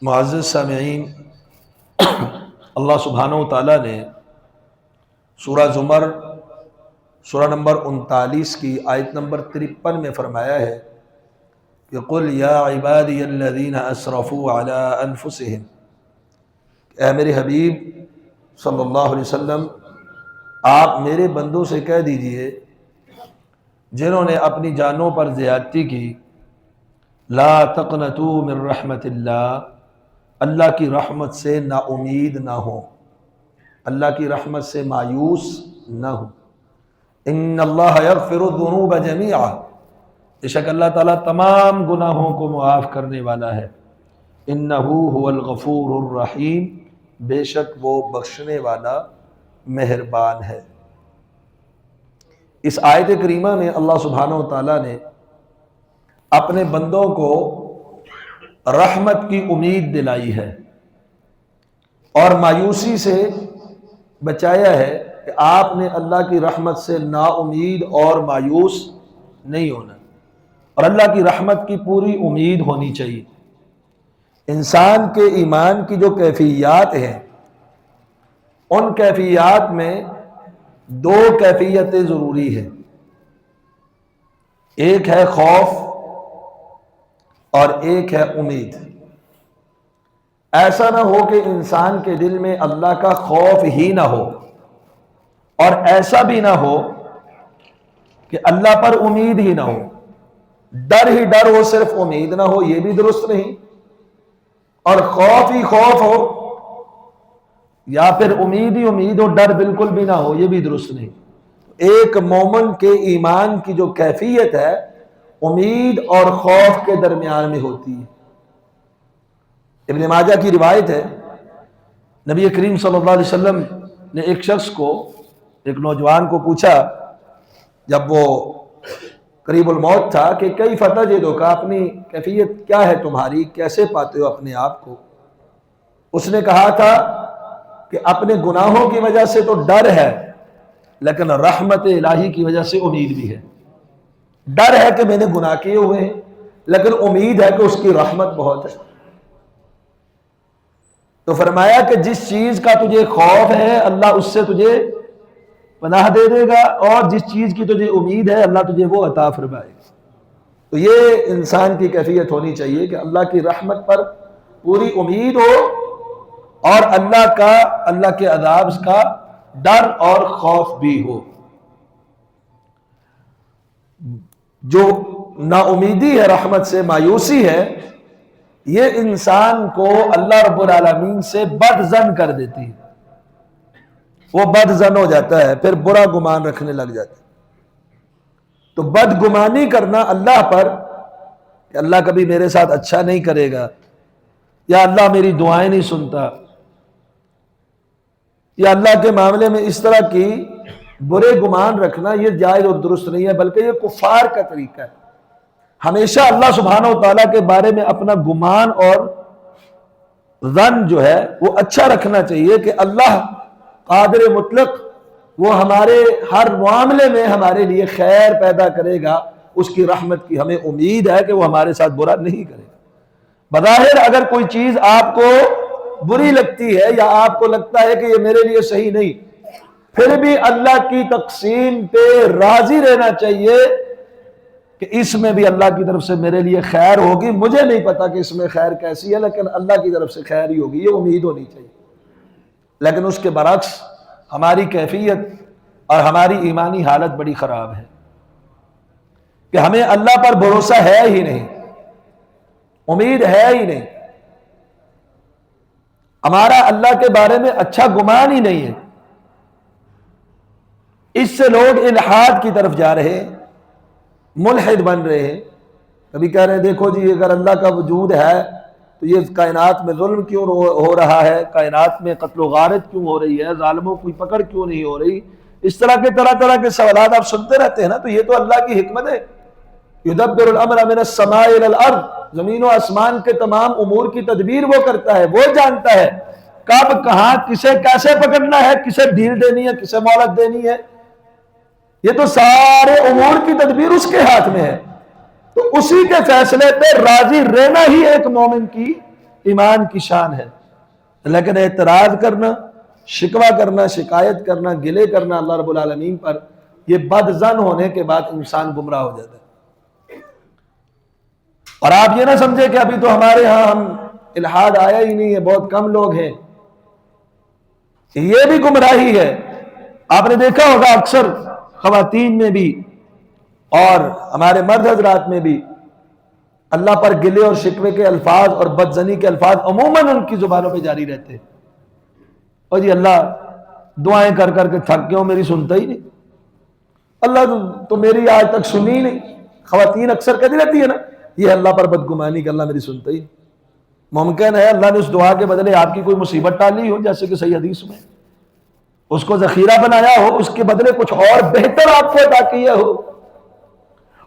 معزز سامعین، اللہ سبحانہ و تعالیٰ نے سورہ زمر سورہ نمبر 39 کی آیت نمبر 53 میں فرمایا ہے کہ قل یا عبادی الذین اسرفوا علی انفسہم، اے میرے حبیب صلی اللہ علیہ وسلم، آپ میرے بندوں سے کہہ دیجئے جنہوں نے اپنی جانوں پر زیادتی کی، لا تقنطوا من رحمت اللہ، اللہ کی رحمت سے نا امید نہ ہو، اللہ کی رحمت سے مایوس نہ ہو۔ ان اللہ یغفر الذنوب جميعا، بے شک اللہ تعالیٰ تمام گناہوں کو معاف کرنے والا ہے۔ انہ هو الغفور الرحیم، بے شک وہ بخشنے والا مہربان ہے۔ اس آیت کریمہ میں اللہ سبحانہ و تعالیٰ نے اپنے بندوں کو رحمت کی امید دلائی ہے اور مایوسی سے بچایا ہے کہ آپ نے اللہ کی رحمت سے نا امید اور مایوس نہیں ہونا، اور اللہ کی رحمت کی پوری امید ہونی چاہیے۔ انسان کے ایمان کی جو کیفیات ہیں، ان کیفیات میں دو کیفیتیں ضروری ہیں، ایک ہے خوف اور ایک ہے امید۔ ایسا نہ ہو کہ انسان کے دل میں اللہ کا خوف ہی نہ ہو، اور ایسا بھی نہ ہو کہ اللہ پر امید ہی نہ ہو، ڈر ہی ڈر ہو صرف امید نہ ہو، یہ بھی درست نہیں، اور خوف ہی خوف ہو یا پھر امید ہی امید ہو، ڈر بالکل بھی نہ ہو، یہ بھی درست نہیں۔ ایک مومن کے ایمان کی جو کیفیت ہے امید اور خوف کے درمیان میں ہوتی ہے۔ ابن ماجہ کی روایت ہے، نبی کریم صلی اللہ علیہ وسلم نے ایک شخص کو، ایک نوجوان کو پوچھا جب وہ قریب الموت تھا کہ کیف تجدک، اپنی کیفیت کیا ہے تمہاری، کیسے پاتے ہو اپنے آپ کو؟ اس نے کہا تھا کہ اپنے گناہوں کی وجہ سے تو ڈر ہے، لیکن رحمت الہی کی وجہ سے امید بھی ہے۔ ڈر ہے کہ میں نے گناہ کیے ہوئے ہیں، لیکن امید ہے کہ اس کی رحمت بہت ہے۔ تو فرمایا کہ جس چیز کا تجھے خوف ہے اللہ اس سے تجھے پناہ دے دے گا، اور جس چیز کی تجھے امید ہے اللہ تجھے وہ عطا فرمائے گا۔ تو یہ انسان کی کیفیت ہونی چاہیے کہ اللہ کی رحمت پر پوری امید ہو، اور اللہ کے عذاب کا ڈر اور خوف بھی ہو۔ جو نا امیدی ہے، رحمت سے مایوسی ہے، یہ انسان کو اللہ رب العالمین سے بد ظن کر دیتی ہے، وہ بد ظن ہو جاتا ہے، پھر برا گمان رکھنے لگ جاتا ہے۔ تو بد گمانی کرنا اللہ پر کہ اللہ کبھی میرے ساتھ اچھا نہیں کرے گا، یا اللہ میری دعائیں نہیں سنتا، یا اللہ کے معاملے میں اس طرح کی برے گمان رکھنا، یہ جائز اور درست نہیں ہے، بلکہ یہ کفار کا طریقہ ہے۔ ہمیشہ اللہ سبحانہ و تعالیٰ کے بارے میں اپنا گمان اور ظن جو ہے وہ اچھا رکھنا چاہیے کہ اللہ قادر مطلق، وہ ہمارے ہر معاملے میں ہمارے لیے خیر پیدا کرے گا، اس کی رحمت کی ہمیں امید ہے کہ وہ ہمارے ساتھ برا نہیں کرے گا۔ بظاہر اگر کوئی چیز آپ کو بری لگتی ہے یا آپ کو لگتا ہے کہ یہ میرے لیے صحیح نہیں، پھر بھی اللہ کی تقسیم پہ راضی رہنا چاہیے کہ اس میں بھی اللہ کی طرف سے میرے لیے خیر ہوگی، مجھے نہیں پتا کہ اس میں خیر کیسی ہے، لیکن اللہ کی طرف سے خیر ہی ہوگی، یہ امید ہونی چاہیے۔ لیکن اس کے برعکس ہماری کیفیت اور ہماری ایمانی حالت بڑی خراب ہے کہ ہمیں اللہ پر بھروسہ ہے ہی نہیں، امید ہے ہی نہیں، ہمارا اللہ کے بارے میں اچھا گمان ہی نہیں ہے۔ اس سے لوگ الحاد کی طرف جا رہے ہیں، ملحد بن رہے ہیں۔ کبھی کہہ رہے ہیں دیکھو جی اگر اللہ کا وجود ہے تو یہ کائنات میں ظلم کیوں ہو رہا ہے، کائنات میں قتل و غارت کیوں ہو رہی ہے، ظالموں کی پکڑ کیوں نہیں ہو رہی؟ اس طرح کے طرح طرح کے سوالات آپ سنتے رہتے ہیں نا، تو یہ تو اللہ کی حکمت ہے۔ یدبر الامر من السماء الى الارض، زمین و آسمان کے تمام امور کی تدبیر وہ کرتا ہے، وہ جانتا ہے کب کہاں کسے کیسے پکڑنا ہے، کسے ڈھیل دینی ہے، کسے مہلت دینی ہے، یہ تو سارے امور کی تدبیر اس کے ہاتھ میں ہے۔ تو اسی کے فیصلے پہ راضی رہنا ہی ایک مومن کی ایمان کی شان ہے. لیکن اعتراض کرنا، شکوہ کرنا، شکایت کرنا، گلے کرنا اللہ رب العالمین پر، یہ بد ظن ہونے کے بعد انسان گمراہ ہو جاتا ہے. اور آپ یہ نہ سمجھے کہ ابھی تو ہمارے ہاں ہم الحاد آیا ہی نہیں ہے، بہت کم لوگ ہیں. یہ بھی گمراہی ہے. آپ نے دیکھا ہوگا اکثر خواتین میں بھی اور ہمارے مرد حضرات میں بھی اللہ پر گلے اور شکوے کے الفاظ اور بدزنی کے الفاظ عموماً ان کی زبانوں پہ جاری رہتے ہیں. اور جی اللہ دعائیں کر کر کے تھک گیا ہوں، میری سنتا ہی نہیں، اللہ تو میری آج تک سنی ہی نہیں. خواتین اکثر کہتی رہتی ہے نا یہ اللہ پر بدگمانی کہ اللہ میری سنتا ہی نہیں. ممکن ہے اللہ نے اس دعا کے بدلے آپ کی کوئی مصیبت ڈالی ہو، جیسے کہ صحیح حدیث میں اس کو ذخیرہ بنایا ہو، اس کے بدلے کچھ اور بہتر آپ کو عطا کیا ہو.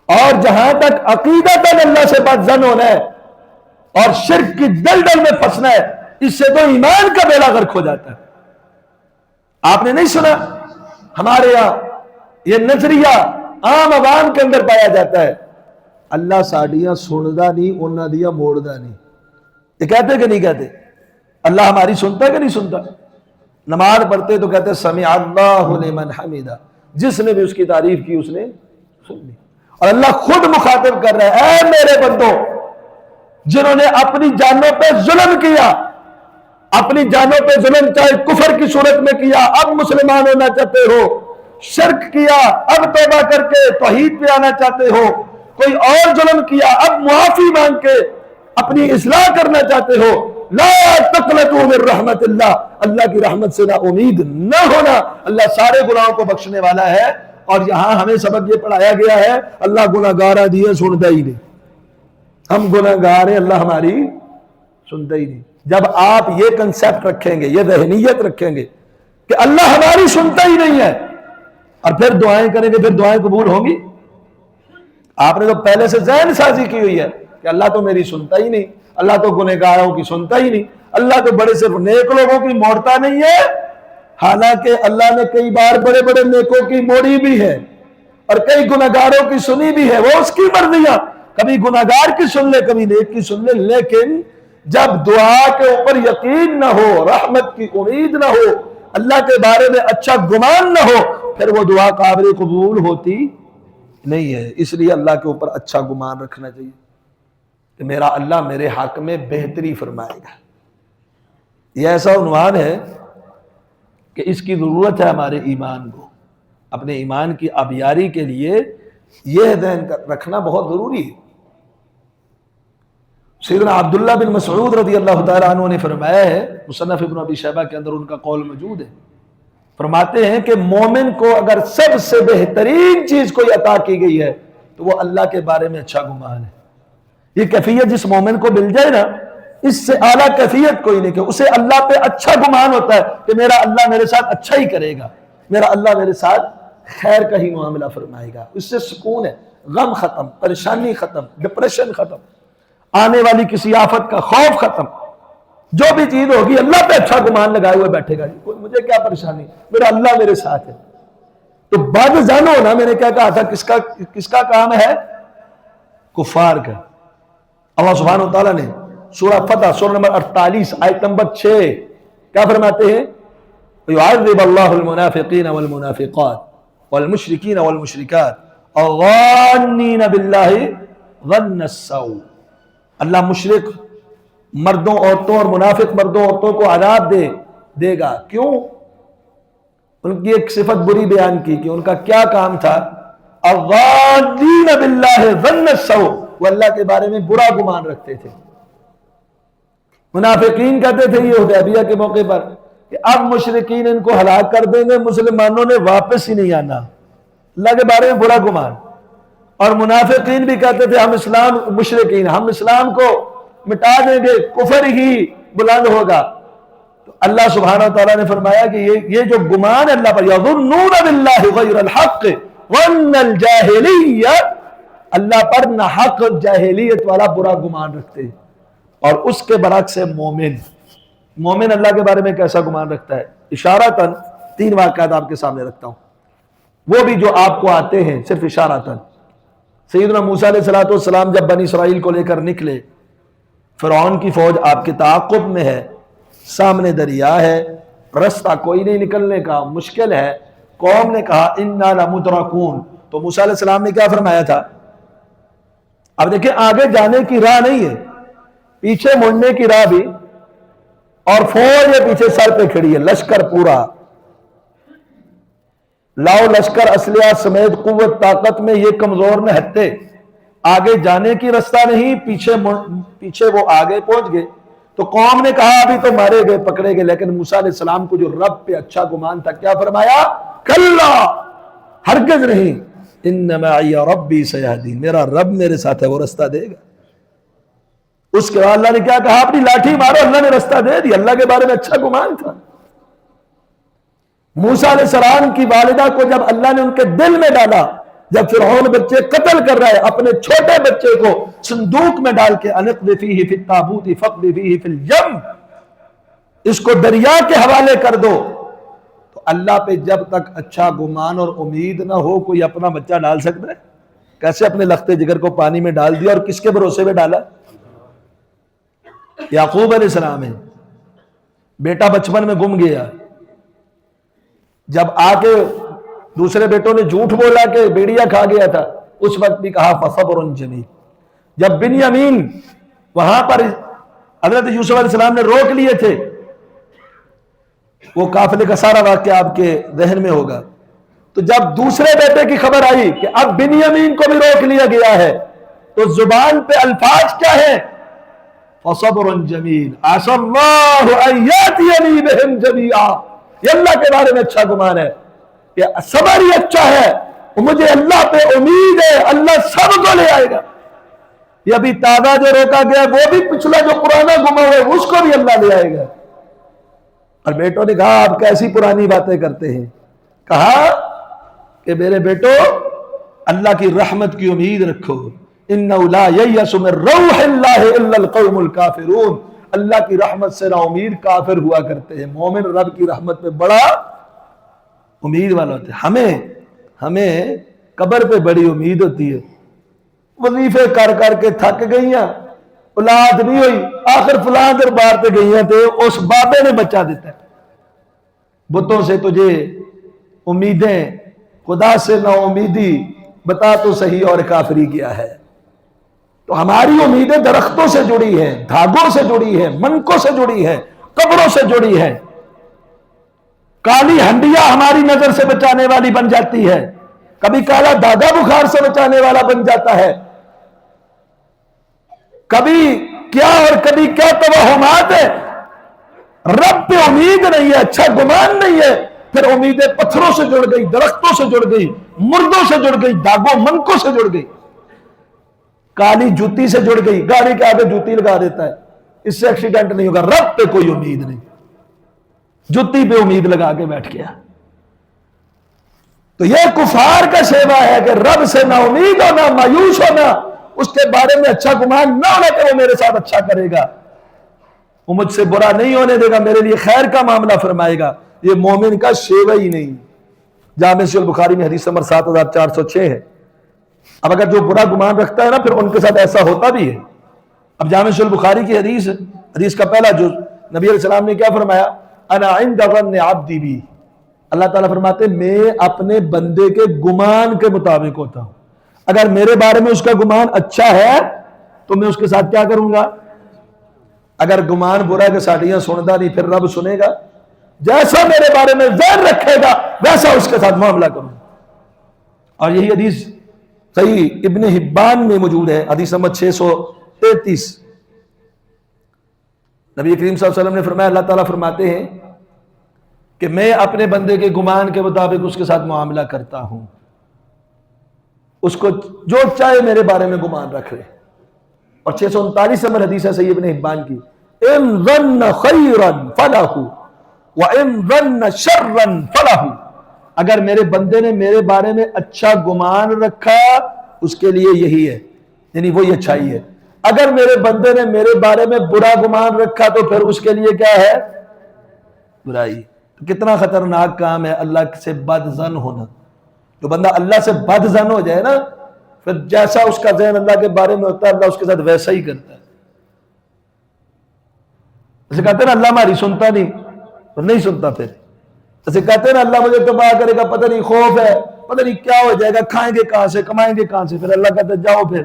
اور جہاں تک عقیدت اللہ سے بد ظن ہونا ہے اور شرک کی دلدل میں پھنسنا ہے، اس سے تو ایمان کا بیڑا غرق ہو جاتا ہے. آپ نے نہیں سنا ہمارے یہاں یہ نظریہ عام عوام کے اندر پایا جاتا ہے، اللہ ساڑیاں سندا نہیں انہاں دیا موڑدا نہیں. یہ کہتے کہ نہیں کہتے؟ اللہ ہماری سنتا ہے کہ نہیں سنتا؟ نماز پڑھتے تو کہتے سمع اللہ لمن حمیدہ، جس نے بھی اس کی تعریف کی اس نے سن لی. اور اللہ خود مخاطب کر رہا ہے، اے میرے بندو جنہوں نے اپنی جانوں پہ ظلم کیا، اپنی جانوں پہ ظلم چاہے کفر کی صورت میں کیا، اب مسلمان ہونا چاہتے ہو، شرک کیا اب توبہ کر کے توحید پہ آنا چاہتے ہو، کوئی اور ظلم کیا اب معافی مانگ کے اپنی اصلاح کرنا چاہتے ہو، لا تقنطوا من رحمت اللہ، اللہ کی رحمت سے نا امید نہ ہونا. اللہ سارے گناہوں کو بخشنے والا ہے. اور یہاں ہمیں سبق یہ پڑھایا گیا ہے اللہ گناہگار دیے سنتا ہی نہیں. ہم گناہگار ہیں، اللہ ہماری سنتا ہی نہیں. جب آپ یہ کنسیپٹ رکھیں گے، یہ ذہنیت رکھیں گے کہ اللہ ہماری سنتا ہی نہیں ہے، اور پھر دعائیں کریں گے، پھر دعائیں قبول ہوں گی؟ آپ نے تو پہلے سے ذہن سازی کی ہوئی ہے کہ اللہ تو میری سنتا ہی نہیں، اللہ تو گنہگاروں کی سنتا ہی نہیں، اللہ تو بڑے صرف نیک لوگوں کی موڑتا نہیں ہے. حالانکہ اللہ نے کئی بار بڑے بڑے نیکوں کی موڑی بھی ہے اور کئی گنہگاروں کی سنی بھی ہے، وہ اس کی مرضیاں، کبھی گنہگار کی سن لے کبھی نیک کی سن لے. لیکن جب دعا کے اوپر یقین نہ ہو، رحمت کی امید نہ ہو، اللہ کے بارے میں اچھا گمان نہ ہو، پھر وہ دعا قابل قبول ہوتی نہیں ہے. اس لیے اللہ کے اوپر اچھا گمان رکھنا چاہیے کہ میرا اللہ میرے حق میں بہتری فرمائے گا. یہ ایسا عنوان ہے کہ اس کی ضرورت ہے ہمارے ایمان کو. اپنے ایمان کی آبیاری کے لیے یہ ذہن رکھنا بہت ضروری ہے. سیدنا عبداللہ بن مسعود رضی اللہ تعالیٰ عنہ نے فرمایا ہے، مصنف ابن ابی شیبہ کے اندر ان کا قول موجود ہے، فرماتے ہیں کہ مومن کو اگر سب سے بہترین چیز کوئی عطا کی گئی ہے تو وہ اللہ کے بارے میں اچھا گمان ہے. یہ کیفیت جس مومن کو مل جائے نا، اس سے اعلیٰ کیفیت کوئی نہیں، کہ اسے اللہ پہ اچھا گمان ہوتا ہے کہ میرا اللہ میرے ساتھ اچھا ہی کرے گا، میرا اللہ میرے ساتھ خیر کا ہی معاملہ فرمائے گا. اس سے سکون ہے، غم ختم، پریشانی ختم، ڈپریشن ختم، آنے والی کسی آفت کا خوف ختم. جو بھی چیز ہوگی اللہ پہ اچھا گمان لگائے ہوئے بیٹھے گا، مجھے کیا پریشانی، میرا اللہ میرے ساتھ ہے. تو بد ظن ہونا میں نے کیا کہا تھا کس کا کام ہے؟ کفار کا. اللہ سبحانہ و تعالیٰ نے سورہ فتح سورہ نمبر 48 آیت نمبر 6 کیا فرماتے ہیں؟ وَيُعَذِّبَ اللَّهُ الْمُنَافِقِينَ وَالْمُنَافِقَاتِ وَالْمُشْرِكِينَ وَالْمُشْرِكَاتِ الظَّانِّينَ بِاللَّهِ ظَنَّ السَّوْءِ. اللہ مشرک مردوں عورتوں اور منافق مردوں عورتوں کو عذاب دے گا. کیوں؟ ان کی ایک صفت بری بیان کی کہ ان کا کیا کام تھا؟ الظَّانِّينَ بِاللَّهِ ظَنَّ السَّوْءِ، وہ اللہ کے بارے میں برا گمان رکھتے تھے. منافقین کہتے تھے یہ حدیبیہ کے موقع پر کہ اب مشرکین ان کو ہلاک کر دیں گے، مسلمانوں نے واپس ہی نہیں آنا، اللہ کے بارے میں برا گمان. اور منافقین بھی کہتے تھے ہم اسلام کو مٹا دیں گے، کفر ہی بلند ہوگا. تو اللہ سبحانہ وتعالیٰ نے فرمایا کہ یہ جو گمان اللہ پر، یظنون باللہ غیر الحق ظن الجاہلیہ، اللہ پر نہ حق جاہلیت والا برا گمان رکھتے ہیں. اور اس کے برعکس ہے مومن اللہ کے بارے میں کیسا گمان رکھتا ہے؟ اشارتاً 3 واقعات آپ کے سامنے رکھتا ہوں، وہ بھی جو آپ کو آتے ہیں صرف اشارتاً. سیدنا موسیٰ علیہ السلام جب بنی اسرائیل کو لے کر نکلے فرعون کی فوج آپ کے تعاقب میں ہے، سامنے دریا ہے، رستہ کوئی نہیں نکلنے کا، مشکل ہے۔ قوم نے کہا انا لمدرکون، تو موسیٰ علیہ السلام نے کیا فرمایا تھا؟ اب دیکھیں آگے جانے کی راہ نہیں ہے، پیچھے مڑنے کی راہ بھی، اور فوج یہ پیچھے سر پہ کھڑی ہے، لشکر پورا، لاؤ لشکر اسلحہ سمیت قوت طاقت میں یہ کمزور نہ ہٹتے، آگے جانے کی رستہ نہیں، پیچھے وہ آگے پہنچ گئے۔ تو قوم نے کہا ابھی تو مارے گئے، پکڑے گئے، لیکن موسیٰ علیہ السلام کو جو رب پہ اچھا گمان تھا، کیا فرمایا؟ کلا، ہرگز نہیں، ان معی ربی سیہدین، میرا رب میرے ساتھ ہے، وہ رستہ دے گا۔ اس کے بعد اللہ نے کیا کہا؟ اپنی لاٹھی مارو، اللہ نے رستہ دے دیا، اللہ کے بارے میں اچھا گمان تھا۔ موسیٰ علیہ السلام کی والدہ کو جب اللہ نے ان کے دل میں ڈالا، جب فرعون بچے قتل کر رہا ہے، اپنے چھوٹے بچے کو صندوق میں ڈال کے انقذ فیہ فی التابوت فاقذ فیہ فی الیم، اس کو دریا کے حوالے کر دو، تو اللہ پہ جب تک اچھا گمان اور امید نہ ہو کوئی اپنا بچہ ڈال سکتا ہے؟ کیسے اپنے لختے جگر کو پانی میں ڈال دیا، اور کس کے بھروسے میں ڈالا؟ یعقوب علیہ السلام ہے، بیٹا بچپن میں گم گیا، جب آ کے دوسرے بیٹوں نے جھوٹ بولا کہ بیڑیا کھا گیا تھا، اس وقت بھی کہا فصبر جمیل۔ جب بنیامین وہاں پر حضرت یوسف علیہ السلام نے روک لیے تھے، وہ قافلے کا سارا واقعہ آپ کے ذہن میں ہوگا، تو جب دوسرے بیٹے کی خبر آئی کہ اب بنیامین کو بھی روک لیا گیا ہے، تو زبان پہ الفاظ کیا ہے؟ فصبر جمیل، عسى الله ان ياتيني بهم جميعا، یہ اللہ کے بارے میں اچھا گمان ہے کہ صبر ہی اچھا ہے، مجھے اللہ پہ امید ہے، اللہ سب کو لے آئے گا۔ یہ ابھی تازہ جو روکا گیا وہ بھی پچھلا جو پرانا گما ہے اس کو بھی اللہ لے آئے گا۔ اور بیٹوں نے کہا آپ کیسی پرانی باتیں کرتے ہیں؟ کہا کہ میرے بیٹو اللہ کی رحمت کی امید رکھو، إِنَّهُ لَا يَيَّسُ مِن رَوْحِ اللَّهِ إِلَّا الْقَوْمُ الْكَافِرُونَ، اللہ کی رحمت سے نا امید کافر ہوا کرتے ہیں، مومن رب کی رحمت میں بڑا امید والا ہوتے ہیں۔ ہمیں قبر پہ بڑی امید ہوتی ہے، وظیفے کر کر کے تھک گئی ہیں، اولاد نہیں ہوئی، آخر فلاں دربار پہ گئی ہیں تو اس بابے نے بچہ دیتا ہے۔ بتوں سے تجھے امیدیں، خدا سے نا امیدی، بتا تو صحیح اور کافری کیا ہے؟ تو ہماری امیدیں درختوں سے جڑی ہیں، دھاگوں سے جڑی ہیں، منکوں سے جڑی ہیں، قبروں سے جڑی ہیں۔ کالی ہنڈیا ہماری نظر سے بچانے والی بن جاتی ہے، کبھی کالا داغا بخار سے بچانے والا بن جاتا ہے، کبھی کیا اور کبھی کیا توہمات ہے۔ رب پہ امید نہیں ہے، اچھا گمان نہیں ہے، پھر امیدیں پتھروں سے جڑ گئی، درختوں سے جڑ گئی، مردوں سے جڑ گئی، داغوں منکوں سے جڑ گئی، کالی جوتی سے جڑ گئی، گاڑی کے آگے جوتی لگا دیتا ہے، اس سے ایکسیڈنٹ نہیں ہوگا، رب پہ کوئی امید نہیں، جوتی پہ امید لگا کے بیٹھ گیا۔ تو یہ کفار کا شیوا ہے کہ رب سے نہ امید ہونا، مایوس ہونا، اس کے بارے میں اچھا گمان نہ ہونا کہ وہ میرے ساتھ اچھا کرے گا، وہ مجھ سے برا نہیں ہونے دے گا، میرے لیے خیر کا معاملہ فرمائے گا، یہ مومن کا شیوا ہی نہیں۔ جامع صحیح البخاری میں حدیث نمبر 7406 ہے۔ اب اگر جو برا گمان رکھتا ہے نا پھر ان کے ساتھ ایسا ہوتا بھی ہے۔ اب جامع صحیح البخاری کی حدیث کا پہلا جو نبی علیہ السلام نے کیا فرمایا؟ انا عند ظن عبدی بی، اللہ تعالیٰ فرماتے ہیں میں اپنے بندے کے گمان کے مطابق ہوتا ہوں، اگر میرے بارے میں اس کا گمان اچھا ہے تو میں اس کے ساتھ کیا کروں گا، اگر گمان برا کہ ساڑیاں سنتا نہیں پھر رب سنے گا، جیسا میرے بارے میں ذہن رکھے گا ویسا اس کے ساتھ معاملہ کروں گا۔ اور یہی حدیث صحیح ابن حبان میں موجود ہے، حدیث نمبر 633۔ نبی کریم صلی اللہ علیہ وسلم نے فرمایا، اللہ تعالیٰ فرماتے ہیں کہ میں اپنے بندے کے گمان کے مطابق اس کے ساتھ معاملہ کرتا ہوں، اس کو جو چاہے میرے بارے میں گمان رکھ لے۔ اور 639 نمبر حدیث ہے صحیح ابن حبان کی، ان ظن خیرا فلہ وان ظن شرا فلہ، اگر میرے بندے نے میرے بارے میں اچھا گمان رکھا اس کے لیے یہی ہے، یعنی وہی اچھائی ہے، اگر میرے بندے نے میرے بارے میں برا گمان رکھا تو پھر اس کے لیے کیا ہے؟ برائی۔ تو کتنا خطرناک کام ہے اللہ سے بد ظن ہونا۔ جو بندہ اللہ سے بد ظن ہو جائے نا، پھر جیسا اس کا ذہن اللہ کے بارے میں ہوتا ہے اللہ اس کے ساتھ ویسا ہی کرتا ہے۔ اسے کہتے ہیں نا اللہ ہماری سنتا نہیں، تو نہیں سنتا. پھر اسے کہتے ہیں نا اللہ مجھے تباہ کرے گا، پتہ نہیں خوف ہے، پتہ نہیں کیا ہو جائے گا، کھائیں گے کہاں سے، کمائیں گے کہاں سے. پھر اللہ کہتا ہے جاؤ پھر.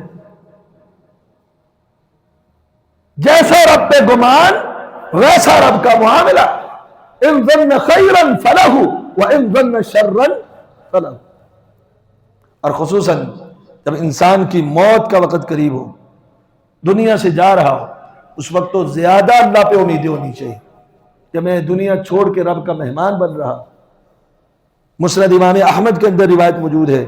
جیسا رب پہ گمان ویسا رب کا معاملہ. ان ظن خیرا فلہ وان ظن شرا فلہ. اور خصوصاً جب انسان کی موت کا وقت قریب ہو، دنیا سے جا رہا ہو، اس وقت تو زیادہ اللہ پہ امیدیں ہونی چاہیے کہ میں دنیا چھوڑ کے رب کا مہمان بن رہا. مسند امام احمد کے اندر روایت موجود ہے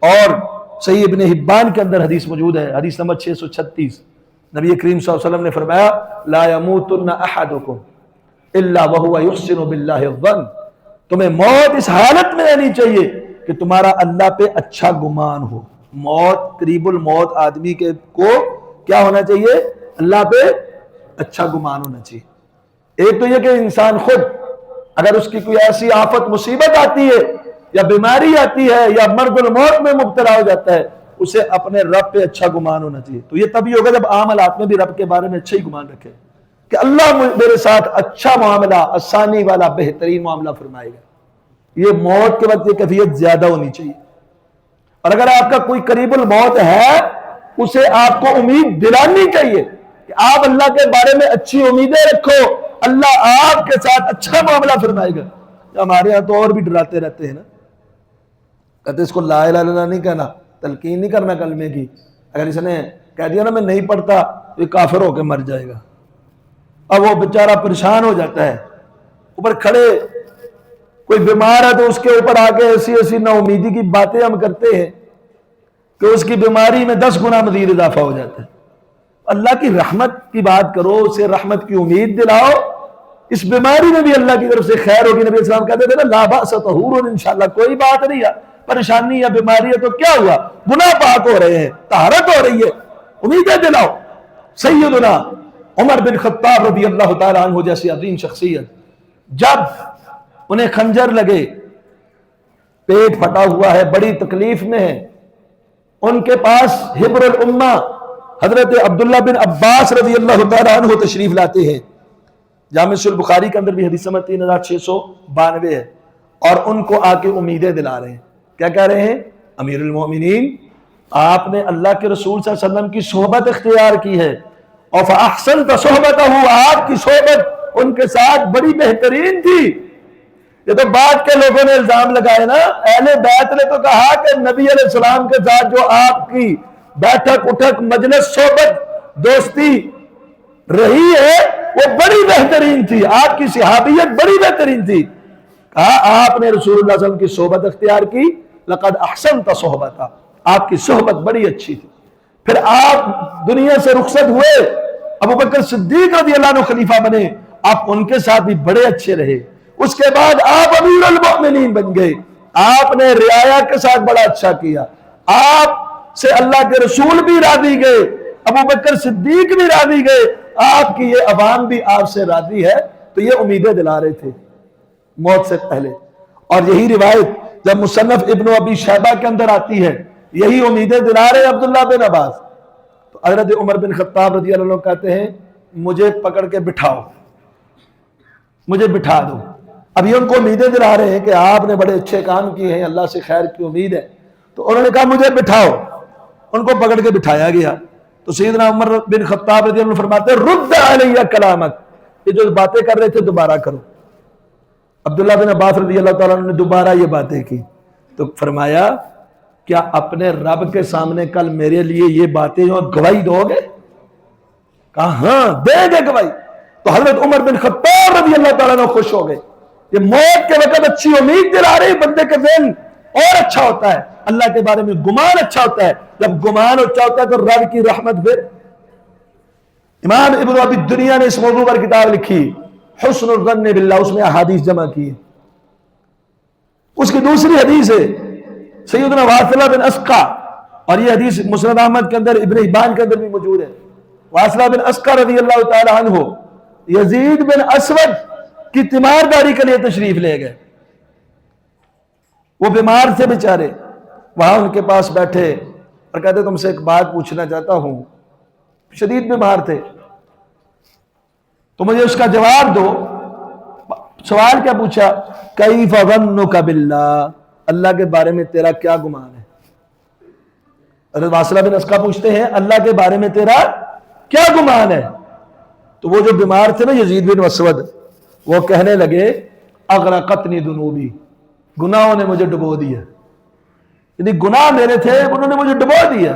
اور صحیح ابن حبان کے اندر حدیث موجود ہے، حدیث نمبر 636. نبی کریم صلی اللہ علیہ وسلم نے فرمایا لا يموتن احدکم الا وهو يحسن باللہ الظن. تمہیں موت اس حالت میں رہنی چاہیے کہ تمہارا اللہ پہ اچھا گمان ہو. موت، قریب الموت آدمی کے کو کیا ہونا چاہیے؟ اللہ پہ اچھا گمان ہونا چاہیے. ایک تو یہ کہ انسان خود اگر اس کی کوئی ایسی آفت مصیبت آتی ہے یا بیماری آتی ہے یا مرض الموت میں مبتلا ہو جاتا ہے، اسے اپنے رب پہ اچھا گمان ہونا چاہیے. تو یہ تبھی ہوگا جب عام حالات میں بھی رب کے بارے میں اچھا ہی گمان رکھے کہ اللہ میرے ساتھ اچھا معاملہ، آسانی والا بہترین معاملہ فرمائے گا. یہ موت کے وقت یہ کیفیت زیادہ ہونی چاہیے. اور اگر آپ کا کوئی قریب الموت ہے، اسے آپ کو امید دلانی چاہیے کہ آپ اللہ کے بارے میں اچھی امیدیں رکھو، اللہ آپ کے ساتھ اچھا معاملہ فرمائے گا. ہمارے ہاں تو اور بھی ڈراتے رہتے ہیں نا، کہتے اس کو لا الہ الا اللہ نہیں کہنا، تلقین نہیں کرنا کلمے کی. اگر اس نے کہہ دیا نا میں نہیں پڑھتا تو یہ کافر ہو کے مر جائے گا. اب وہ بیچارہ پریشان ہو جاتا ہے. اوپر کھڑے کوئی بیمار ہے تو اس کے اوپر آ کے ایسی ایسی نا امیدی کی باتیں ہم کرتے ہیں کہ اس کی بیماری میں 10 گنا مزید اضافہ ہو جاتا ہے. اللہ کی رحمت کی بات کرو، اسے رحمت کی امید دلاؤ. اس بیماری میں بھی اللہ کی طرف سے خیر ہوگی. نبی اسلام کہتے تھے نا لا بأس طہور، انشاءاللہ کوئی بات نہیں ہے، پریشانی یا بیماری ہے تو کیا ہوا، گناہ پاک ہو رہے ہیں، طہارت ہو رہی ہے، امیدیں دلاؤ. سیدنا عمر بن خطاب رضی اللہ تعالیٰ عنہ جیسی عظیم شخصیت جب انہیں خنجر لگے، پیٹ پھٹا ہوا ہے، بڑی تکلیف میں ہے، ان کے پاس حبر الامہ حضرت عبداللہ بن عباس رضی اللہ تعالیٰ عنہ تشریف لاتے ہیں. جامع صحیح بخاری کے اندر بھی حدیث نمبر 3692 ہے. اور ان کو آ کے امیدیں دلا رہے ہیں. کیا کہہ رہے ہیں؟ امیر المومنین، آپ نے اللہ کے رسول صلی اللہ علیہ وسلم کی صحبت اختیار کی ہے، اور فَأَحْسَنْتَ صُحْبَتَهُ، آپ کی صحبت ان کے ساتھ بڑی بہترین تھی. یہ تو بعد کے لوگوں نے الزام لگائے نا، اہل بیت نے تو کہا کہ نبی علیہ السلام کے ساتھ جو آپ کی بیٹھک اٹھک مجلس صحبت دوستی رہی ہے وہ بڑی بہترین تھی، آپ کی صحابیت بڑی بہترین تھی. کہا آپ نے رسول اللہ صلی اللہ علیہ وسلم کی صحبت اختیار کی، لقد احسنت صحبتا، آپ کی صحبت بڑی اچھی تھی. پھر آپ دنیا سے رخصت ہوئے، ابوبکر صدیق رضی اللہ عنہ خلیفہ بنے، آپ ان کے ساتھ بھی بڑے اچھے رہے. اس کے بعد آپ امیر المؤمنین بن گئے، آپ نے رعایا کے ساتھ بڑا اچھا کیا، آپ سے اللہ کے رسول بھی راضی گئے، ابوبکر صدیق بھی راضی گئے، آپ کی یہ عوام بھی آپ سے راضی ہے. تو یہ امیدیں دلا رہے تھے موت سے پہلے. اور یہی روایت جب مصنف ابن ابی شیبہ کے اندر آتی ہے، یہی امیدیں دلا رہے عبداللہ بن عباس. تو حضرت عمر بن خطاب رضی اللہ عنہ کہتے ہیں مجھے پکڑ کے بٹھاؤ، مجھے بٹھا دو. اب یہ ان کو امیدیں دلا رہے ہیں کہ آپ نے بڑے اچھے کام کیے ہیں، اللہ سے خیر کی امید ہے. تو انہوں نے کہا مجھے بٹھاؤ، ان کو پکڑ کے بٹھایا گیا. تو سیدنا عمر بن خطاب رضی اللہ عنہ فرماتے ہیں رد علیہ کلامک، یہ جو باتیں کر رہے تھے دوبارہ کرو. عبداللہ بن عباس رضی اللہ تعالیٰ عنہ نے دوبارہ یہ باتیں کی تو فرمایا کیا اپنے رب کے سامنے کل میرے لیے یہ باتیں گواہی دو گے؟ کہا ہاں دیں گے گواہی. تو حضرت عمر بن خطاب رضی اللہ تعالیٰ عنہ خوش ہو گئے. یہ موت کے وقت اچھی امید دلا رہی، بندے کے ذہن اور اچھا ہوتا ہے، اللہ کے بارے میں گمان اچھا ہوتا ہے. جب گمان اچھا ہوتا ہے تو رب کی رحمت پھر. امام ابن ابی دنیا نے اس موضوع پر کتاب لکھی حسن الظن باللہ، اس میں احادیث جمع کی. اس کی دوسری حدیث ہے سیدنا واصلہ بن اسقع، اور یہ حدیث مسند احمد کے اندر ابن حبان کے اندر بھی موجود ہے. واصلہ بن اسقع رضی اللہ تعالی عنہ یزید بن اسود کی تیمارداری کے لیے تشریف لے گئے. وہ بیمار تھے بیچارے، وہاں ان کے پاس بیٹھے اور کہتے تم سے ایک بات پوچھنا چاہتا ہوں. شدید بیمار تھے. تو مجھے اس کا جواب دو. سوال کیا پوچھا؟ کیف ظنک باللہ، اللہ کے بارے میں تیرا کیا گمان ہے؟ حضرت واصلہ بن اسقع پوچھتے ہیں اللہ کے بارے میں تیرا کیا گمان ہے؟ تو وہ جو بیمار تھے نا یزید بن اسود، وہ کہنے لگے اغرقتنی ذنوبی، گناہوں نے مجھے ڈبو دیا. یعنی گناہ میرے تھے، انہوں نے مجھے ڈبو دیا،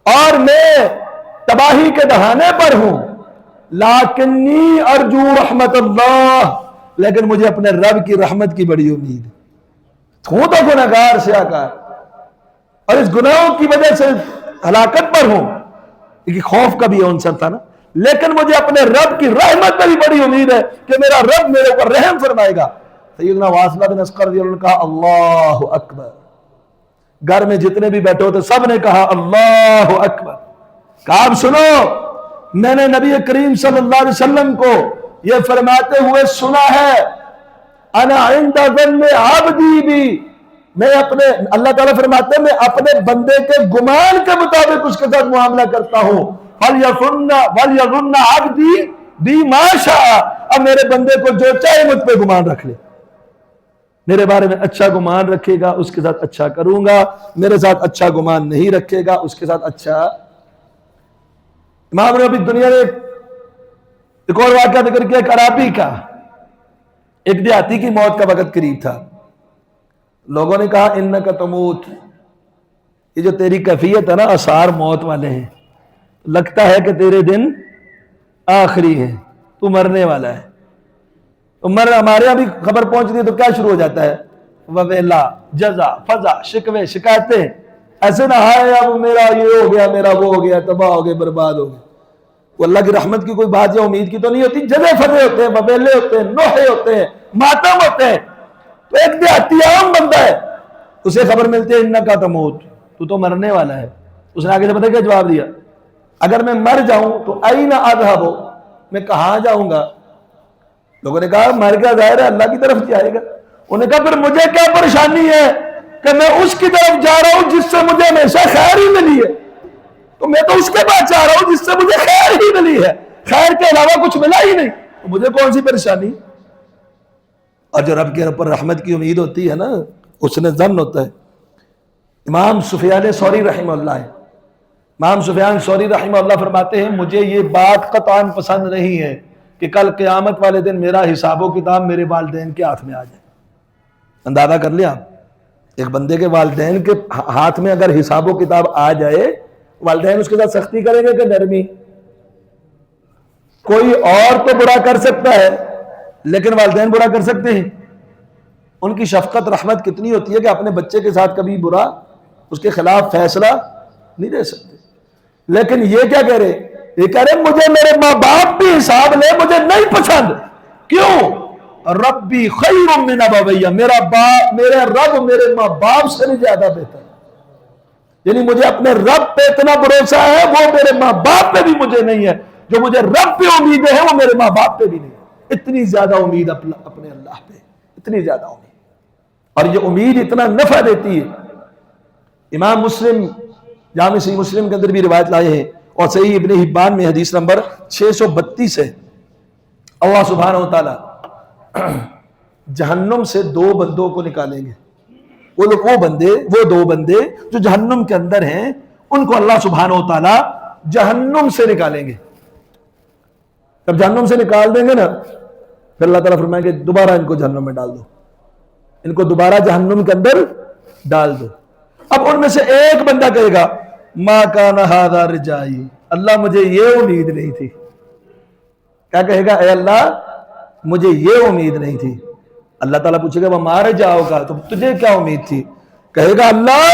اور میں تباہی کے دہانے پر ہوں. لیکنی ارجو رحمت اللہ، لیکن مجھے اپنے رب کی رحمت کی بڑی امید. ہوں تو گناہگار سیاکار، اور اس گناہوں کی وجہ سے ہلاکت پر ہوں، کیونکہ خوف کا بھی عنصر تھا نا، لیکن مجھے اپنے رب کی رحمت پر بھی بڑی امید ہے کہ میرا رب میرے اوپر رحم فرمائے گا. سیدنا واصلہ بن اسقع رضی اللہ عنہ نے کہا اللہ اکبر. گھر میں جتنے بھی بیٹھے ہوتے سب نے کہا اللہ اکبر. کہا اب سنو، میں نے نبی کریم صلی اللہ علیہ وسلم کو یہ فرماتے ہوئے سنا ہے، انا عند ظن عبدی بی، میں اپنے، اللہ تعالیٰ فرماتے ہیں میں اپنے بندے کے گمان کے مطابق اس کے ساتھ معاملہ کرتا ہوں. وَلْيَظُنَّ عَبْدِي بِي مَا شَاءَ، اب میرے بندے کو جو چاہے مجھ پہ گمان رکھ لے، میرے بارے میں اچھا گمان رکھے گا اس کے ساتھ اچھا کروں گا، میرے ساتھ اچھا گمان نہیں رکھے گا اس کے ساتھ اچھا. امام نے ابھی دنیا میں ایک اور واقعہ ذکر کیا، ایک عرابی کا، ایک دیہاتی کی موت کا وقت قریب تھا. لوگوں نے کہا انک تموت، یہ جو تیری کیفیت ہے نا آثار موت والے ہیں، لگتا ہے کہ تیرے دن آخری ہے، تو مرنے والا ہے. ہمارے یہاں بھی خبر پہنچتی ہے تو کیا شروع ہو جاتا ہے؟ وویلا، جزا، فضا، شکوے، شکایتیں. ایسے نہ ہائے اب میرا یہ ہو گیا، میرا وہ ہو گیا، تباہ ہو گئے، برباد ہو گئے. وہ اللہ کی رحمت کی کوئی بات یا امید کی تو نہیں ہوتی. جزے فضے ہوتے ہیں، وویلے ہوتے ہیں، نوحے ہوتے ہیں، ماتم ہوتے ہیں. تو ایک دیہاتی عام بندہ ہے، اسے خبر ملتی ہے انکا تموت، تو تو مرنے والا ہے. اس نے آگے سے پتہ کیا جواب دیا؟ اگر میں مر جاؤں تو این اذهب، میں کہاں جاؤں گا؟ لوگوں نے کہا مر گیا ظاہر ہے اللہ کی طرف جائے گا. انہوں نے کہا پھر مجھے کیا پریشانی ہے کہ میں اس کی طرف جا رہا ہوں جس سے مجھے ہمیشہ خیر ہی ملی ہے. تو میں تو اس کے پاس جا رہا ہوں جس سے مجھے خیر ہی ملی ہے، خیر کے علاوہ کچھ ملا ہی نہیں، تو مجھے کون سی پریشانی؟ اور جو رب کے اوپر رحمت کی امید ہوتی ہے نا، اس نے ظن ہوتا ہے. امام سفیان ثوری رحمہ اللہ ہے، امام سفیان ثوری رحمہ اللہ فرماتے ہیں مجھے یہ بات قطعاً پسند نہیں ہے کہ کل قیامت والے دن میرا حساب و کتاب میرے والدین کے ہاتھ میں آ جائے. اندازہ کر لیا آپ، ایک بندے کے والدین کے ہاتھ میں اگر حساب و کتاب آ جائے، والدین اس کے ساتھ سختی کریں گے کہ نرمی؟ کوئی اور تو برا کر سکتا ہے لیکن والدین برا کر سکتے ہیں. ان کی شفقت رحمت کتنی ہوتی ہے کہ اپنے بچے کے ساتھ کبھی برا، اس کے خلاف فیصلہ نہیں دے سکتے. لیکن یہ کیا کہہ رہے؟ یہ کہہ رہے مجھے میرے ماں باپ بھی حساب لے، مجھے نہیں پسند. کیوں؟ ربی خیر من ابویہ، میرے رب میرے ماں باپ سے بھی زیادہ بہتر ہے. یعنی مجھے اپنے رب پہ اتنا بھروسہ ہے، وہ میرے ماں باپ پہ بھی مجھے نہیں ہے. جو مجھے رب پہ امیدیں ہیں وہ میرے ماں باپ پہ بھی نہیں ہے. اتنی زیادہ امید اپنے اللہ پہ، اتنی زیادہ امید، اور یہ امید اتنا نفع دیتی ہے. امام مسلم جامع صحیح مسلم کے اندر بھی روایت لائے ہیں، اور صحیح ابن حبان میں حدیث نمبر 632 ہے. اللہ سبحانہ و تعالی جہنم سے دو بندوں کو نکالیں گے. وہ دو بندے جو جہنم کے اندر ہیں، ان کو اللہ سبحانہ و تعالی جہنم سے نکالیں گے. جب جہنم سے نکال دیں گے نا، پھر اللہ تعالیٰ فرمائیں گے دوبارہ ان کو جہنم میں ڈال دو، ان کو دوبارہ جہنم کے اندر ڈال دو. اب ان میں سے ایک بندہ کہے گا ما کان ھذا رجائی، اللہ مجھے یہ امید نہیں تھی. کیا کہے گا؟ اے اللہ مجھے یہ امید نہیں تھی. اللہ تعالیٰ پوچھے گا وہ مارے جاؤ گا تو تجھے کیا امید تھی؟ کہے گا اللہ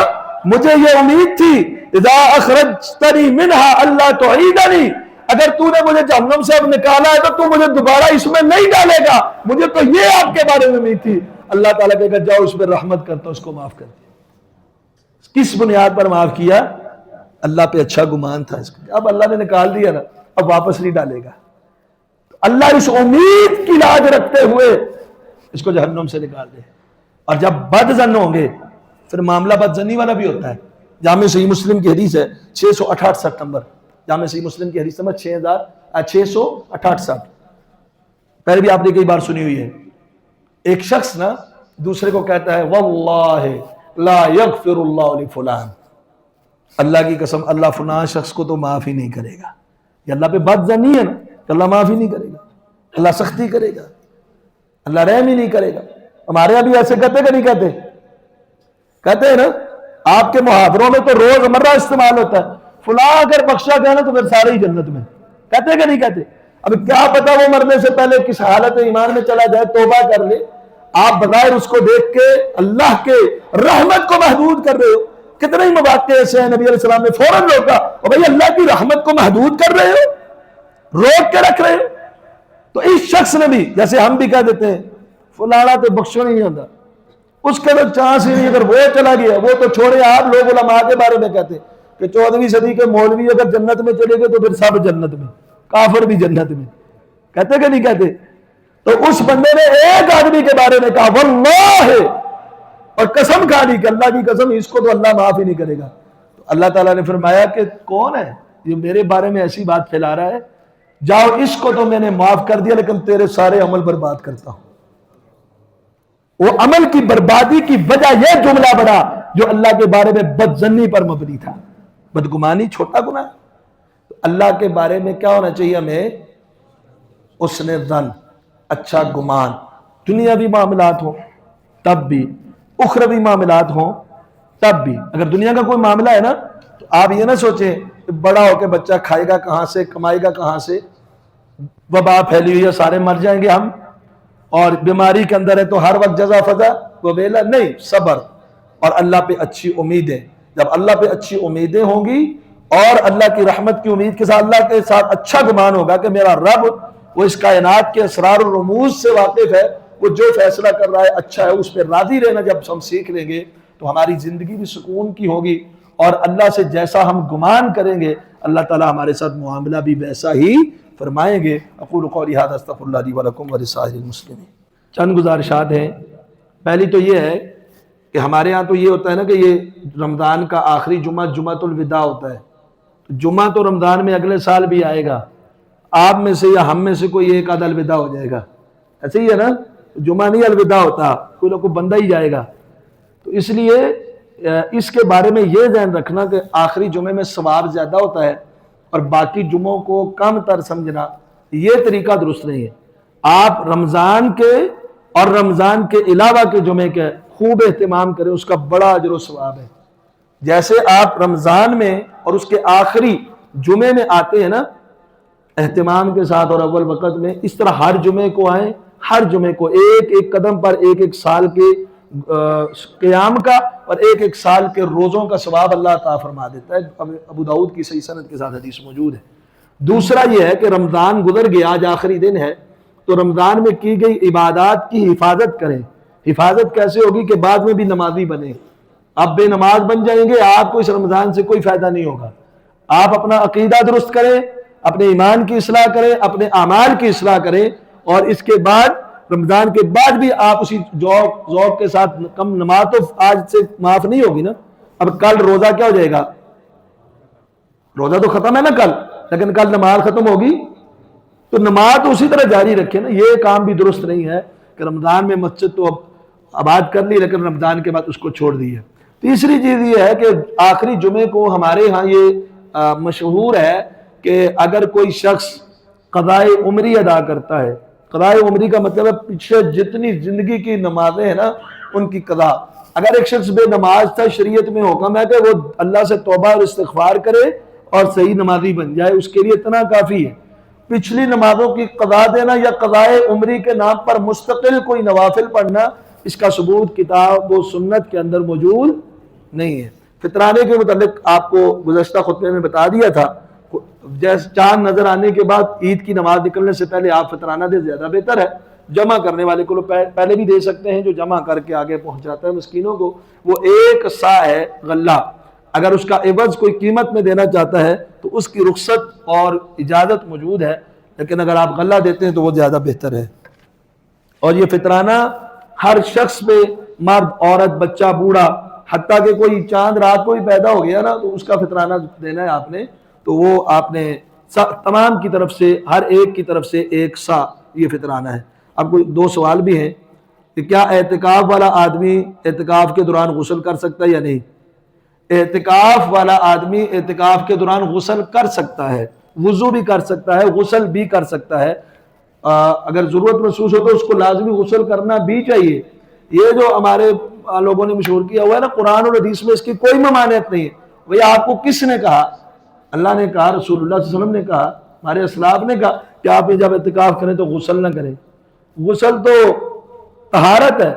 مجھے یہ امید تھی اذا اخرجتنی منہا اللہ تعیدنی، اگر تو نے مجھے جہنم سے اب نکالا ہے تو تو مجھے دوبارہ اس میں نہیں ڈالے گا. مجھے تو یہ آپ کے بارے میں امید تھی. اللہ تعالیٰ کہے گا جاؤ اس پہ رحمت کرتا ہوں، اس کو معاف کر دیا. کس بنیاد پر معاف کیا؟ اللہ پہ اچھا گمان تھا اس کو. اب اللہ نے نکال دیا نا، اب واپس نہیں ڈالے گا. اللہ اس امید کی لاج رکھتے ہوئے اس کو جہنم سے نکال دے. اور جب بد زن ہوں گے پھر معاملہ بد زنی والا بھی ہوتا ہے. جامع صحیح مسلم کی حدیث ہے 668 نمبر، جامع صحیح مسلم کی حدیث نمبر 668 پہلے بھی آپ نے کئی بار سنی ہوئی ہے. ایک شخص نا دوسرے کو کہتا ہے واللہ لا یغفر اللہ لفلان، اللہ کی قسم اللہ فلان شخص کو تو معاف ہی نہیں کرے گا. یہ اللہ پہ بد ظنی ہے نا کہ اللہ معاف ہی نہیں کرے گا، اللہ سختی کرے گا، اللہ رحم ہی نہیں کرے گا. ہمارے یہاں بھی ایسے کہتے کہ نہیں کہتے؟ کہتے ہیں نا. آپ کے محاوروں میں تو روز مرہ استعمال ہوتا ہے، فلاں اگر بخشا گیا نا تو پھر سارے ہی جنت میں. کہتے کہ نہیں کہتے؟ اب کیا پتا وہ مرنے سے پہلے کس حالت ایمان میں چلا جائے، توبہ کر لے. آپ بغیر اس کو دیکھ کے اللہ کے رحمت کو محدود کر رہے ہو. کتنے ہی مواقع ایسے ہیں نبی علیہ السلام نے فوراً روکا، اور بھائی اللہ کی رحمت کو محدود کر رہے ہو، روک کے رکھ رہے ہو. تو اس شخص نے بھی، جیسے ہم بھی کہہ دیتے ہیں فلانا تو بخشو نہیں ہوتا، اس کے تو چانس ہی نہیں، اگر وہ چلا گیا وہ تو چھوڑے. آپ لوگ علماء کے بارے میں کہتے ہیں کہ 14ویں صدی کے مولوی اگر جنت میں چلے گئے تو پھر سب جنت میں، کافر بھی جنت میں. کہتے کہ نہیں کہتے؟ تو اس بندے نے ایک آدمی کے بارے میں کہا واللہ، اور قسم کھا دی کہ اللہ کی قسم اس کو تو اللہ معاف ہی نہیں کرے گا. تو اللہ تعالیٰ نے فرمایا کہ کون ہے یہ میرے بارے میں ایسی بات پھیلا رہا ہے، جاؤ اس کو تو میں نے معاف کر دیا لیکن تیرے سارے عمل برباد کرتا ہوں. وہ عمل کی بربادی کی وجہ یہ جملہ بنا جو اللہ کے بارے میں بدظنی پر مبنی تھا. بدگمانی چھوٹا گناہ. تو اللہ کے بارے میں کیا ہونا چاہیے ہمیں؟ حسن ظن، اچھا گمان. دنیاوی معاملات ہوں تب بھی، اخروی معاملات ہوں تب بھی. اگر دنیا کا کوئی معاملہ ہے نا تو آپ یہ نہ سوچیں کہ بڑا ہو کے بچہ کھائے گا کہاں سے، کمائے گا کہاں سے، وبا پھیلی ہوئی ہے سارے مر جائیں گے ہم، اور بیماری کے اندر ہے تو ہر وقت جزا فضا وبیلا. نہیں، صبر اور اللہ پہ اچھی امیدیں. جب اللہ پہ اچھی امیدیں ہوں گی اور اللہ کی رحمت کی امید کے ساتھ اللہ کے ساتھ اچھا گمان ہوگا کہ میرا رب وہ اس کائنات کے اسرار و رموز سے واقف ہے، وہ جو فیصلہ کر رہا ہے اچھا ہے، اس پہ راضی رہنا جب ہم سیکھ لیں گے تو ہماری زندگی بھی سکون کی ہوگی. اور اللہ سے جیسا ہم گمان کریں گے اللہ تعالی ہمارے ساتھ معاملہ بھی ویسا ہی فرمائیں گے. اقول قولی ھذا استغفر اللہ لی ولکم ولسائر المسلمین. چند گزارشات ہیں. پہلی تو یہ ہے کہ ہمارے ہاں تو یہ ہوتا ہے نا کہ یہ رمضان کا آخری جمعہ جمعۃ الوداع ہوتا ہے. جمعہ تو رمضان میں اگلے سال بھی آئے گا، آپ میں سے یا ہم میں سے کوئی ایک آدھا الوداع ہو جائے گا. ایسے ہی ہے نا، جمعہ نہیں الوداع ہوتا، کوئی نہ کوئی بندہ ہی جائے گا. تو اس لیے اس کے بارے میں یہ ذہن رکھنا کہ آخری جمعے میں ثواب زیادہ ہوتا ہے اور باقی جمعوں کو کم تر سمجھنا، یہ طریقہ درست نہیں ہے. آپ رمضان کے اور رمضان کے علاوہ کے جمعے کے خوب اہتمام کریں، اس کا بڑا اجر و ثواب ہے. جیسے آپ رمضان میں اور اس کے آخری جمعے میں آتے ہیں نا اہتمام کے ساتھ اور اول وقت میں، اس طرح ہر جمعے کو آئیں. ہر جمعے کو ایک ایک قدم پر ایک ایک سال کے قیام کا اور ایک ایک سال کے روزوں کا ثواب اللہ عطا فرما دیتا ہے. ابو داؤد کی صحیح سند کے ساتھ حدیث موجود ہے. دوسرا یہ ہے کہ رمضان گزر گیا، آج آخری دن ہے، تو رمضان میں کی گئی عبادات کی حفاظت کریں. حفاظت کیسے ہوگی کہ بعد میں بھی نمازی بنے. آپ بے نماز بن جائیں گے، آپ کو اس رمضان سے کوئی فائدہ نہیں ہوگا. آپ اپنا عقیدہ درست کریں، اپنے ایمان کی اصلاح کریں، اپنے اعمال کی اصلاح کریں، اور اس کے بعد رمضان کے بعد بھی آپ اسی ذوق کے ساتھ کم نماز تو آج سے معاف نہیں ہوگی نا. اب کل روزہ کیا ہو جائے گا؟ روزہ تو ختم ہے نا کل، لیکن کل نماز ختم ہوگی تو نماز تو اسی طرح جاری رکھے نا. یہ کام بھی درست نہیں ہے کہ رمضان میں مسجد تو اب آباد کر لی لیکن رمضان کے بعد اس کو چھوڑ دی ہے. تیسری چیز یہ ہے کہ آخری جمعے کو ہمارے ہاں یہ مشہور ہے کہ اگر کوئی شخص قضائے عمری ادا کرتا ہے، قضائے عمری کا مطلب ہے پیچھے جتنی زندگی کی نمازیں ہیں نا ان کی قضا. اگر ایک شخص بے نماز تھا، شریعت میں حکم ہے کہ وہ اللہ سے توبہ اور استغفار کرے اور صحیح نمازی بن جائے، اس کے لیے اتنا کافی ہے. پچھلی نمازوں کی قضا دینا یا قضائے عمری کے نام پر مستقل کوئی نوافل پڑھنا، اس کا ثبوت کتاب و سنت کے اندر موجود نہیں ہے. فطرانے کے متعلق آپ کو گزشتہ خطبے میں بتا دیا تھا، جیسے چاند نظر آنے کے بعد عید کی نماز نکلنے سے پہلے آپ فطرانہ دے، زیادہ بہتر ہے. جمع کرنے والے کو پہلے بھی دے سکتے ہیں، جو جمع کر کے آگے پہنچ جاتا ہے مسکینوں کو. وہ 1 صاع ہے غلہ، اگر اس کا عوض کوئی قیمت میں دینا چاہتا ہے تو اس کی رخصت اور اجازت موجود ہے، لیکن اگر آپ غلہ دیتے ہیں تو وہ زیادہ بہتر ہے. اور یہ فطرانہ ہر شخص پہ، مرد عورت بچہ بوڑھا، حتیٰ کہ کوئی چاند رات کو ہی پیدا ہو گیا نا تو اس کا فطرانہ دینا ہے آپ نے، تو وہ آپ نے تمام کی طرف سے، ہر ایک کی طرف سے ایک سا یہ فطرانہ ہے۔ اب کوئی دو سوال بھی ہیں کہ کیا اعتکاف والا آدمی اعتکاف کے دوران غسل کر سکتا ہے یا نہیں؟ اعتکاف والا آدمی اعتکاف کے دوران غسل کر سکتا ہے، وضو بھی کر سکتا ہے، غسل بھی کر سکتا ہے۔ اگر ضرورت محسوس ہو تو اس کو لازمی غسل کرنا بھی چاہیے۔ یہ جو ہمارے لوگوں نے مشہور کیا ہوا ہے نا، قرآن اور حدیث میں اس کی کوئی ممانعت نہیں ہے۔ بھئی آپ کو کس نے کہا؟ اللہ نے کہا، رسول اللہ صلی اللہ علیہ وسلم نے کہا، ہمارے اسلاف نے کہا کہ آپ جب اعتکاف کریں تو غسل نہ کریں۔ غسل تو طہارت ہے،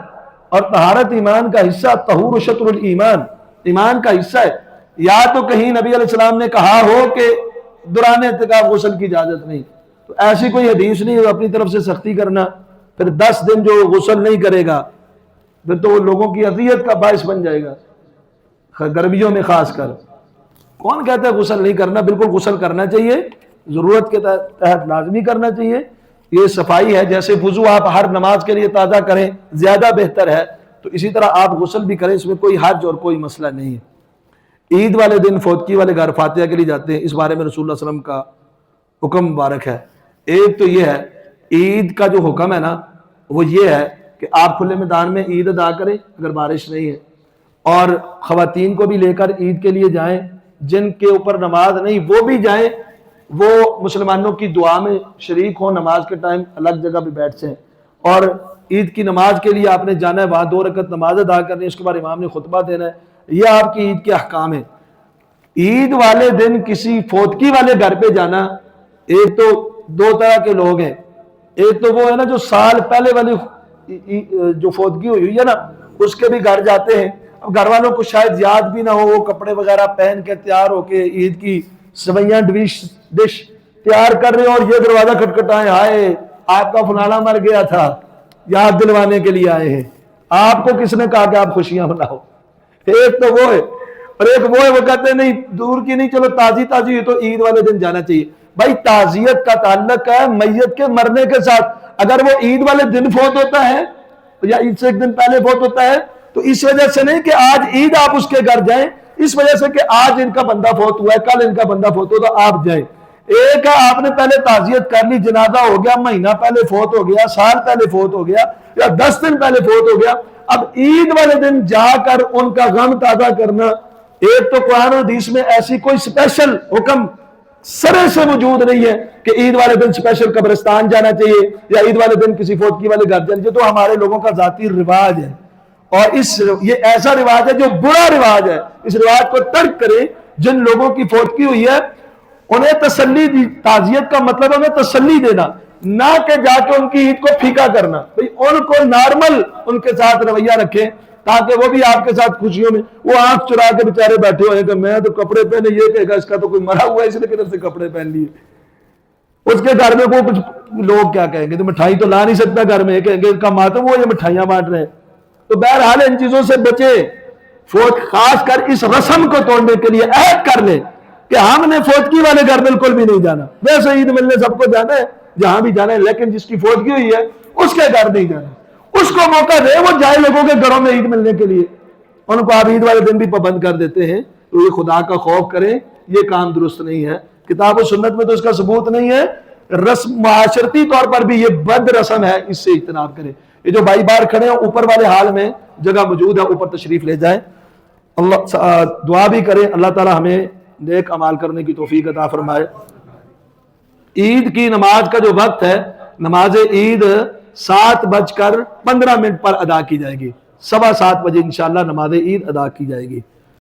اور طہارت ایمان کا حصہ، طہور شطر الایمان، ایمان کا حصہ ہے۔ یا تو کہیں نبی علیہ السلام نے کہا ہو کہ دوران اعتکاف غسل کی اجازت نہیں، تو ایسی کوئی حدیث نہیں اپنی طرف سے سختی کرنا۔ پھر 10 دن جو غسل نہیں کرے گا پھر تو وہ لوگوں کی اذیت کا باعث بن جائے گا، گرمیوں میں خاص کر۔ کون کہتا ہے غسل نہیں کرنا؟ بالکل غسل کرنا چاہیے، ضرورت کے تحت لازمی کرنا چاہیے۔ یہ صفائی ہے، جیسے وضو آپ ہر نماز کے لیے تازہ کریں زیادہ بہتر ہے، تو اسی طرح آپ غسل بھی کریں، اس میں کوئی حرج اور کوئی مسئلہ نہیں ہے۔ عید والے دن فوتگی والے گھر فاتحہ کے لیے جاتے ہیں، اس بارے میں رسول اللہ صلی اللہ علیہ وسلم کا حکم مبارک ہے۔ ایک تو یہ ہے، عید کا جو حکم ہے نا وہ یہ ہے کہ آپ کھلے میدان میں عید ادا کریں اگر بارش نہیں ہے، اور خواتین کو بھی لے کر عید کے لیے جائیں، جن کے اوپر نماز نہیں وہ بھی جائیں، وہ مسلمانوں کی دعا میں شریک ہوں، نماز کے ٹائم الگ جگہ پہ بیٹھ جائیں۔ اور عید کی نماز کے لیے آپ نے جانا ہے، وہاں 2 رکعت نماز ادا کرنی ہے، اس کے بعد امام نے خطبہ دینا ہے، یہ آپ کی عید کے احکام ہیں۔ عید والے دن کسی فوتگی والے گھر پہ جانا، ایک تو 2 طرح کے لوگ ہیں، ایک تو وہ ہے نا جو سال پہلے والی جو فوتگی ہوئی ہے نا اس کے بھی گھر جاتے ہیں، اب گھر والوں کو شاید یاد بھی نہ ہو، وہ کپڑے وغیرہ پہن کے تیار ہو کے عید کی سویاں ڈش تیار کر رہے ہیں، اور یہ دروازہ کھٹکھٹائیں، ہائے آپ کا فلانا مر گیا تھا، یاد دلوانے کے لیے آئے ہیں۔ آپ کو کس نے کہا کہ آپ خوشیاں مناؤ؟ ایک تو وہ ہے، اور ایک وہ ہے وہ کہتے ہیں نہیں دور کی نہیں، چلو تازی ہے تو عید والے دن جانا چاہیے۔ بھائی تعزیت کا تعلق ہے میت کے مرنے کے ساتھ، اگر وہ عید والے دن فوت ہوتا ہے یا عید سے ایک دن پہلے فوت ہوتا ہے تو اس وجہ سے نہیں کہ آج عید آپ اس کے گھر جائیں، اس وجہ سے کہ آج ان کا بندہ فوت ہوا ہے، کل ان کا بندہ فوت ہوا تو آپ جائیں۔ ایک ہے آپ نے پہلے تعزیت کر لی، جنازہ ہو گیا، مہینہ پہلے فوت ہو گیا، سال پہلے فوت ہو گیا، یا 10 دن پہلے فوت ہو گیا، اب عید والے دن جا کر ان کا غم تازہ کرنا۔ ایک تو قرآن و حدیث میں ایسی کوئی سپیشل حکم سرے سے موجود نہیں ہے کہ عید والے دن سپیشل قبرستان جانا چاہیے یا عید والے دن کسی فوتگی والے گھر جانا چاہیے، تو ہمارے لوگوں کا ذاتی رواج ہے، اور یہ ایسا رواج ہے جو برا رواج ہے۔ اس رواج کو ترک کریں۔ جن لوگوں کی فوتگی ہوئی ہے انہیں تسلی دی، تعزیت کا مطلب ہے انہیں تسلی دینا، نہ کہ جا کے ان کی عید کو پھیکا کرنا۔ ان کو نارمل ان کے ساتھ رویہ رکھیں تاکہ وہ بھی آپ کے ساتھ خوشیوں میں، وہ آنکھ چرا کے بیچارے بیٹھے ہوئے کہ میں تو کپڑے پہنے، یہ کہے گا اس کا تو کوئی مرا ہوا ہے اس نے کدھر سے کپڑے پہن لیے، اس کے گھر میں وہ کچھ لوگ کیا کہیں گے، تو مٹھائی تو لا نہیں سکتا گھر میں، کہیں گے ان کا ماتم وہ یہ مٹھائیاں بانٹ رہے ہیں۔ تو بہرحال ان چیزوں سے بچے، خاص کر اس رسم کو توڑنے کے لیے عہد کر لیں کہ ہم نے فوتگی والے گھر بالکل بھی نہیں جانا۔ ویسے عید ملنے سب کو جانا ہے جہاں بھی جانا ہے، لیکن جس کی فوتگی ہوئی ہے اس کے گھر نہیں جانا، اس کو موقع دے وہ جائے لوگوں کے گھروں میں عید ملنے کے لیے۔ ان کو آپ عید والے دن بھی پابند کر دیتے ہیں، تو یہ خدا کا خوف کریں، یہ کام درست نہیں ہے۔ کتاب و سنت میں تو اس کا ثبوت نہیں ہے، رسم معاشرتی طور پر بھی یہ بد رسم ہے، اس سے اجتناب کریں۔ یہ جو بھائی باہر کھڑے ہیں اوپر والے حال میں جگہ موجود ہے، اوپر تشریف لے جائیں۔ اللہ دعا بھی کریں اللہ تعالی ہمیں نیک اعمال کرنے کی توفیق عطا فرمائے۔ عید کی نماز کا جو وقت ہے، نماز عید 7:15 پر ادا کی جائے گی، 7:15 بجے انشاءاللہ نماز عید ادا کی جائے گی۔